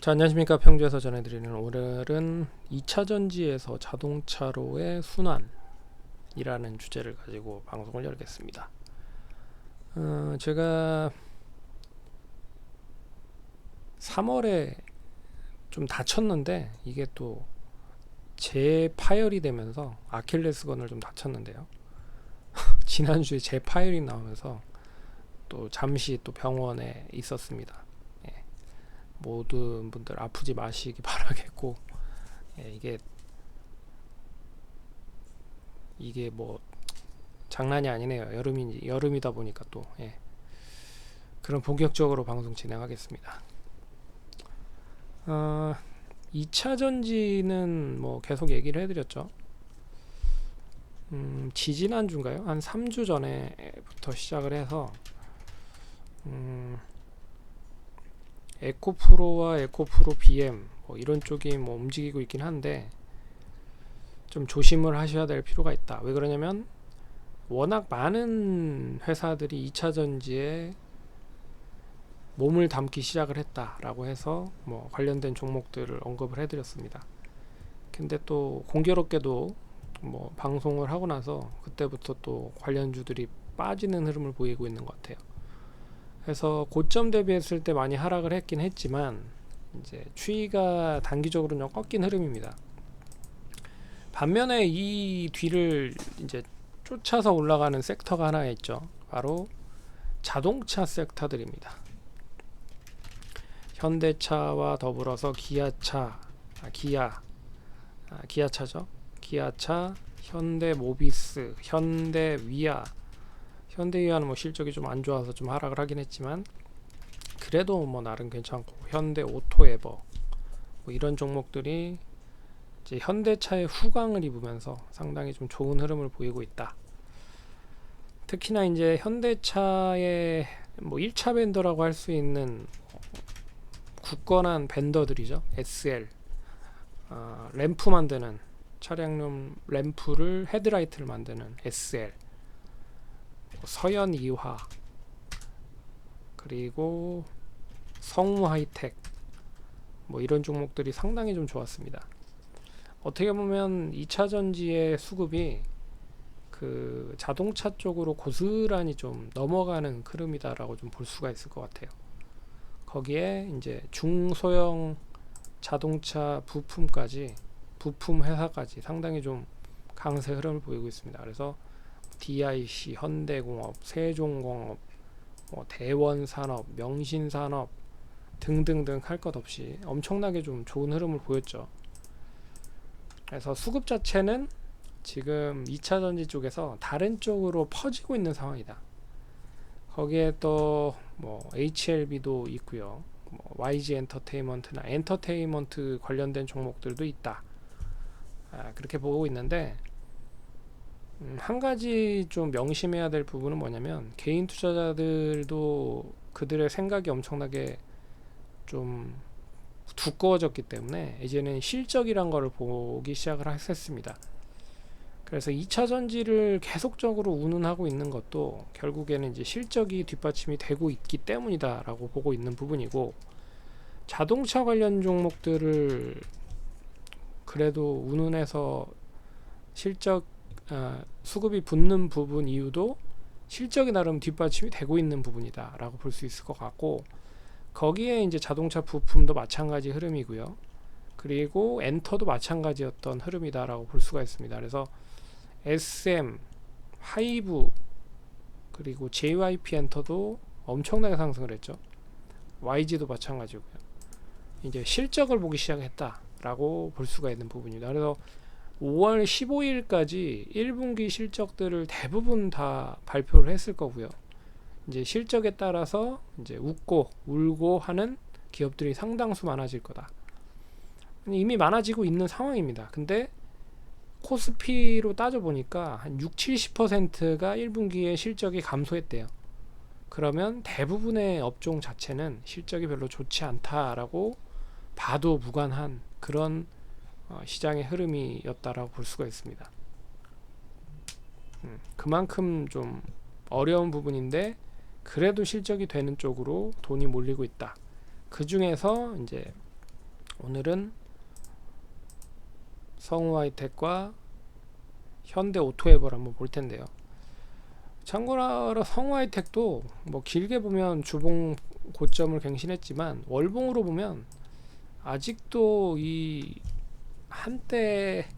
자, 안녕하십니까. 평주에서 전해드리는 오늘은 2차 전지에서 자동차로의 순환이라는 주제를 가지고 방송을 열겠습니다. 제가 3월에 좀 다쳤는데 이게 또 재파열이 되면서 아킬레스건을 좀 다쳤는데요. 지난주에 재파열이 나오면서 또 잠시 또 병원에 있었습니다. 예, 모든 분들 아프지 마시기 바라겠고, 예, 이게 뭐 장난이 아니네요. 여름이다 보니까 또 그런 본격적으로 방송 진행하겠습니다. 2차 전지는 뭐 계속 얘기를 해드렸죠. 지지난주인가요? 한 3주 전에부터 시작을 해서 에코프로와 에코프로 BM 뭐 이런 쪽이 뭐 움직이고 있긴 한데 좀 조심을 하셔야 될 필요가 있다. 왜 그러냐면 워낙 많은 회사들이 2차 전지에 몸을 담기 시작을 했다라고 해서 뭐 관련된 종목들을 언급을 해드렸습니다. 근데 또 공교롭게도 뭐 방송을 하고 나서 그때부터 또 관련주들이 빠지는 흐름을 보이고 있는 것 같아요. 그래서 고점 대비했을 때 많이 하락을 했긴 했지만 이제 추이가 단기적으로 좀 꺾인 흐름입니다. 반면에 이 뒤를 이제 쫓아서 올라가는 섹터가 하나 있죠. 바로 자동차 섹터들입니다. 현대차와 더불어서 기아차죠. 기아차, 현대모비스, 현대위아는 뭐 실적이 좀 안 좋아서 좀 하락을 하긴 했지만 그래도 뭐 나름 괜찮고, 현대오토에버 뭐 이런 종목들이 이제 현대차의 후광을 입으면서 상당히 좀 좋은 흐름을 보이고 있다. 특히나 이제 현대차의 뭐 1차 벤더라고 할 수 있는 굳건한 벤더들이죠. SL, 램프 만드는 차량용 램프를 헤드라이트를 만드는 SL, 서현이화, 그리고 성우하이텍 뭐 이런 종목들이 상당히 좀 좋았습니다. 어떻게 보면 2차 전지의 수급이 그 자동차 쪽으로 고스란히 좀 넘어가는 흐름이다라고 좀 볼 수가 있을 것 같아요. 거기에 이제 중소형 자동차 부품 회사까지 상당히 좀 강세 흐름을 보이고 있습니다. 그래서 DIC, 현대공업, 세종공업, 뭐 대원산업, 명신산업 등등등 할 것 없이 엄청나게 좀 좋은 흐름을 보였죠. 그래서 수급 자체는 지금 2차 전지 쪽에서 다른 쪽으로 퍼지고 있는 상황이다. 거기에 또 뭐 HLB도 있고요. 뭐 YG 엔터테인먼트나 엔터테인먼트 관련된 종목들도 있다. 그렇게 보고 있는데 한 가지 좀 명심해야 될 부분은 뭐냐면 개인 투자자들도 그들의 생각이 엄청나게 좀 두꺼워졌기 때문에 이제는 실적이란 거를 보기 시작을 했습니다. 그래서 2차 전지를 계속적으로 운운하고 있는 것도 결국에는 이제 실적이 뒷받침이 되고 있기 때문이다라고 보고 있는 부분이고, 자동차 관련 종목들을 그래도 운운해서 실적 수급이 붙는 부분 이유도 실적이 나름 뒷받침이 되고 있는 부분이다라고 볼 수 있을 것 같고, 거기에 이제 자동차 부품도 마찬가지 흐름이고요. 그리고 엔터도 마찬가지였던 흐름이다라고 볼 수가 있습니다. 그래서 SM, 하이브, 그리고 JYP 엔터도 엄청나게 상승을 했죠. YG도 마찬가지고요. 이제 실적을 보기 시작했다라고 볼 수가 있는 부분입니다. 그래서 5월 15일까지 1분기 실적들을 대부분 다 발표를 했을 거고요. 이제 실적에 따라서 이제 웃고 울고 하는 기업들이 상당수 많아질 거다. 이미 많아지고 있는 상황입니다. 근데 코스피로 따져보니까 한 60-70%가 1분기에 실적이 감소했대요. 그러면 대부분의 업종 자체는 실적이 별로 좋지 않다라고 봐도 무관한 그런 시장의 흐름이었다라고 볼 수가 있습니다. 그만큼 좀 어려운 부분인데 그래도 실적이 되는 쪽으로 돈이 몰리고 있다. 그 중에서 이제 오늘은 성우하이텍과 현대오토에버를 한번 볼 텐데요. 참고로 성우하이텍도 뭐 길게 보면 주봉 고점을 갱신했지만 월봉으로 보면 아직도 이 한때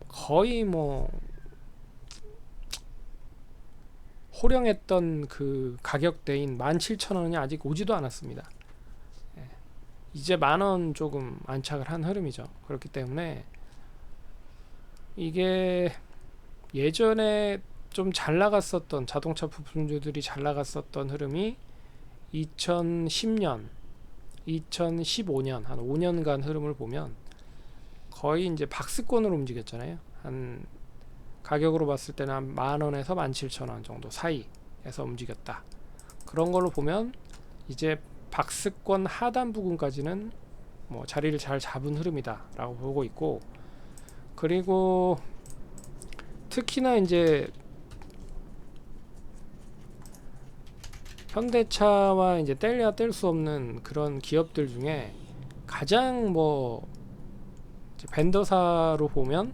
거의 뭐 호령했던 그 가격대인 17,000원이 아직 오지도 않았습니다. 이제 10,000원 조금 안착을 한 흐름이죠. 그렇기 때문에 이게 예전에 좀 잘 나갔었던 자동차 부품주들이 잘 나갔었던 흐름이 2010년, 2015년 한 5년간 흐름을 보면 거의 이제 박스권으로 움직였잖아요. 한 가격으로 봤을 때는 한 10,000원에서 17,000원 정도 사이에서 움직였다. 그런 걸로 보면 이제 박스권 하단 부분까지는 뭐 자리를 잘 잡은 흐름이다 라고 보고 있고, 그리고 특히나 이제 현대차와 이제 뗄래야 뗄 수 없는 그런 기업들 중에 가장 뭐 벤더사로 보면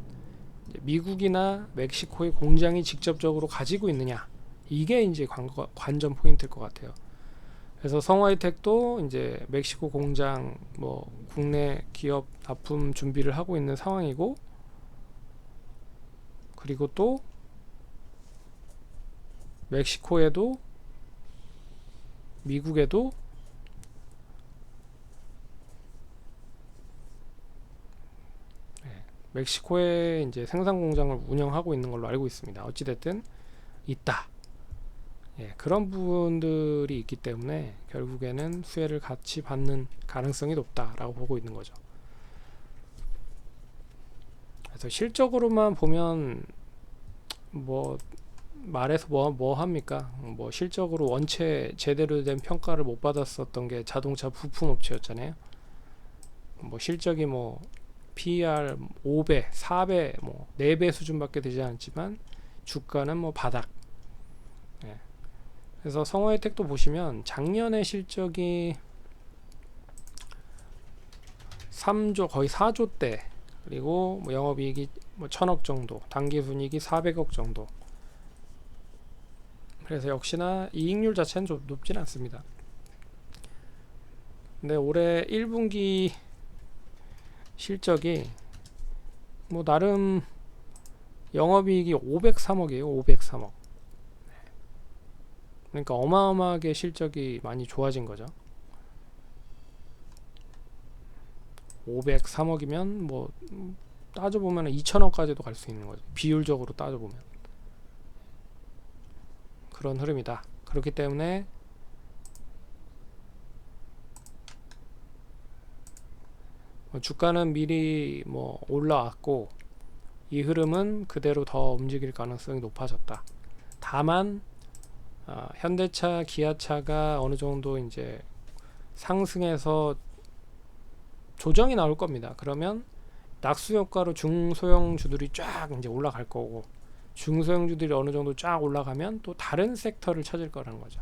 미국이나 멕시코의 공장이 직접적으로 가지고 있느냐, 이게 이제 관전 포인트일 것 같아요. 그래서 성우하이텍도 이제 멕시코 공장 뭐 국내 기업 납품 준비를 하고 있는 상황이고, 그리고 또 멕시코에도 미국에도 멕시코에 이제 생산 공장을 운영하고 있는 걸로 알고 있습니다. 어찌됐든 있다. 그런 부분들이 있기 때문에 결국에는 수혜를 같이 받는 가능성이 높다라고 보고 있는 거죠. 그래서 실적으로만 보면 뭐 말해서 뭐 합니까? 뭐 실적으로 원체 제대로 된 평가를 못 받았었던 게 자동차 부품 업체였잖아요. 뭐 실적이 뭐 PER 5배, 4배, 뭐 4배 수준밖에 되지 않지만 주가는 뭐 바닥. 그래서 성우하이텍도 보시면 작년에 실적이 3조 거의 4조대, 그리고 뭐 영업이익이 뭐 1,000억 정도, 당기순이익이 400억 정도. 그래서 역시나 이익률 자체는 좀 높진 않습니다. 근데 올해 1분기 실적이 뭐 나름 영업이익이 503억이에요. 503억. 그러니까 어마어마하게 실적이 많이 좋아진 거죠. 503억이면 뭐 따져보면 2,000억까지도 갈 수 있는 거죠. 비율적으로 따져보면 그런 흐름이다. 그렇기 때문에 주가는 미리 뭐 올라왔고 이 흐름은 그대로 더 움직일 가능성이 높아졌다. 다만 현대차, 기아차가 어느 정도 이제 상승해서 조정이 나올 겁니다. 그러면 낙수 효과로 중소형주들이 쫙 이제 올라갈 거고, 중소형주들이 어느 정도 쫙 올라가면 또 다른 섹터를 찾을 거라는 거죠.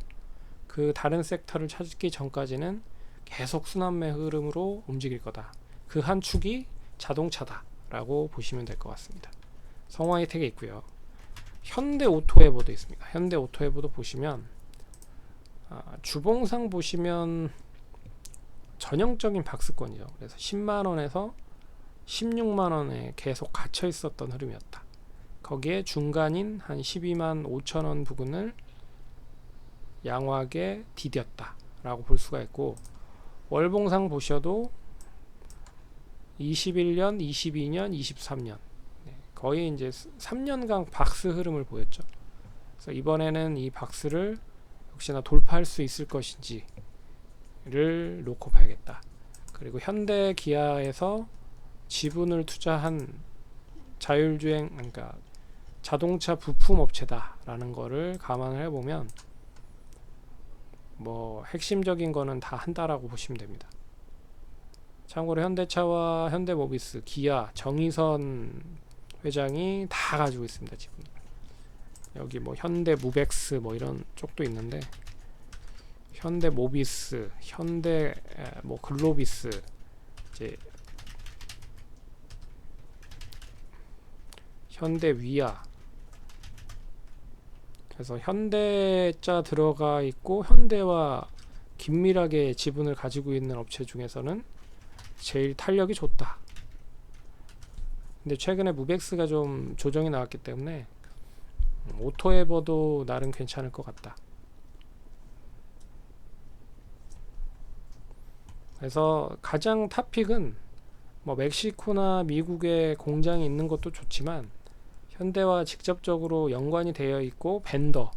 그 다른 섹터를 찾기 전까지는 계속 순환매 흐름으로 움직일 거다. 그 한 축이 자동차다라고 보시면 될 것 같습니다. 성우하이텍에 있고요. 현대오토에버도 있습니다. 현대오토에버도 보시면 주봉상 보시면 전형적인 박스권이죠. 그래서 10만원에서 16만원에 계속 갇혀 있었던 흐름이었다. 거기에 중간인 한 12만 5천원 부근을 양호하게 디뎠다 라고 볼 수가 있고, 월봉상 보셔도 21년, 22년, 23년 거의 이제 3년간 박스 흐름을 보였죠. 그래서 이번에는 이 박스를 역시나 돌파할 수 있을 것인지를 놓고 봐야겠다. 그리고 현대 기아에서 지분을 투자한 자율주행, 그러니까 자동차 부품 업체다라는 거를 감안을 해보면 뭐 핵심적인 거는 다 한다라고 보시면 됩니다. 참고로 현대차와 현대모비스, 기아, 정의선 회장이 다 가지고 있습니다. 지금 여기 뭐 현대무벡스 뭐 이런 쪽도 있는데, 현대모비스, 현대 뭐 글로비스, 이제 현대위아. 그래서 현대자 들어가 있고 현대와 긴밀하게 지분을 가지고 있는 업체 중에서는 제일 탄력이 좋다. 근데 최근에 무벡스가 좀 조정이 나왔기 때문에 오토에버도 나름 괜찮을 것 같다. 그래서 가장 탑픽은 뭐 멕시코나 미국에 공장이 있는 것도 좋지만 현대와 직접적으로 연관이 되어 있고 벤더,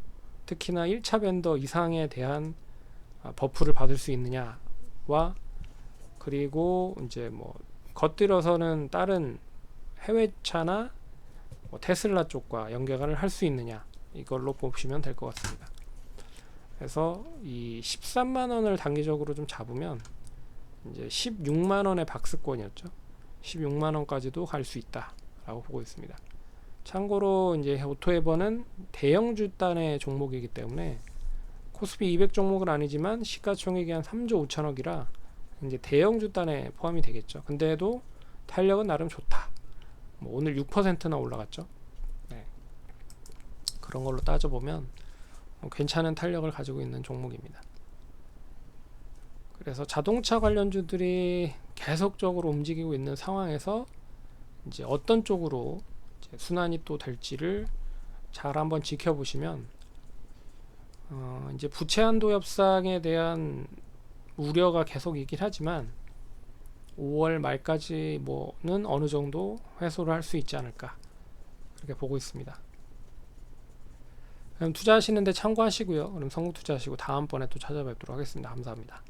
특히나 1차 벤더 이상에 대한 버프를 받을 수 있느냐와, 그리고 이제 뭐 겉들어서는 다른 해외차나 뭐 테슬라 쪽과 연결을 할 수 있느냐, 이걸로 보시면 될 것 같습니다. 그래서 이 13만원을 단기적으로 좀 잡으면 이제 16만원의 박스권이었죠. 16만원까지도 갈 수 있다 라고 보고 있습니다. 참고로 이제 오토에버는 대형주 단의 종목이기 때문에 코스피 200 종목은 아니지만 시가총액이 한 3조 5천억이라 이제 대형주 단에 포함이 되겠죠. 근데도 탄력은 나름 좋다. 뭐 오늘 6%나 올라갔죠. 네. 그런 걸로 따져보면 괜찮은 탄력을 가지고 있는 종목입니다. 그래서 자동차 관련주들이 계속적으로 움직이고 있는 상황에서 이제 어떤 쪽으로 이제 순환이 또 될지를 잘 한번 지켜보시면, 이제 부채 한도 협상에 대한 우려가 계속 있긴 하지만 5월 말까지 뭐는 어느 정도 회수를 할 수 있지 않을까, 그렇게 보고 있습니다. 그럼 투자하시는데 참고하시고요. 그럼 성공 투자하시고 다음번에 또 찾아뵙도록 하겠습니다. 감사합니다.